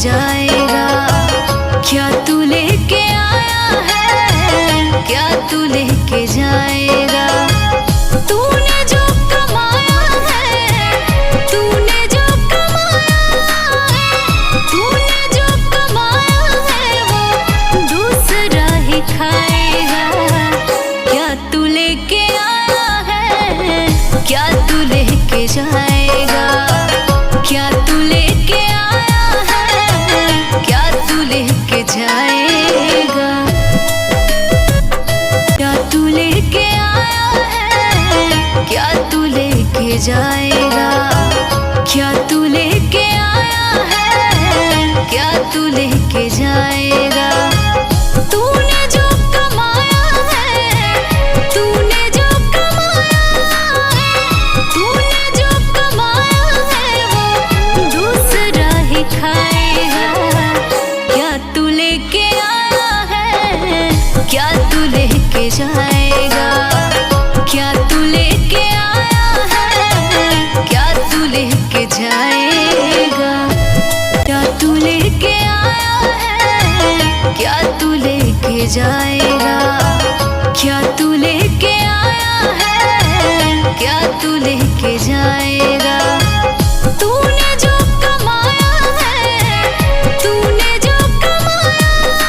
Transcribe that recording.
जाएगा। क्या तू लेके आया है, क्या तू लेके जाएगा। तूने जो कमाया है, तूने जो कमाया है, तूने जो कमाया है वो दूसरा ही खाएगा। क्या तू लेके आया है, क्या तू लेके जाएगा। क्या तू लेके आया है, क्या तू लेके जाएगा। क्या तू लेके आया है, क्या तू लेके जाएगा। क्या तू लेके आया है, क्या तू लेके जाएगा। तूने जो कमाया है, तूने जो कमाया है, तूने जो कमाया है वो दूसरा ही खाएगा। क्या तू लेके आया है, क्या तू लेके जाएगा।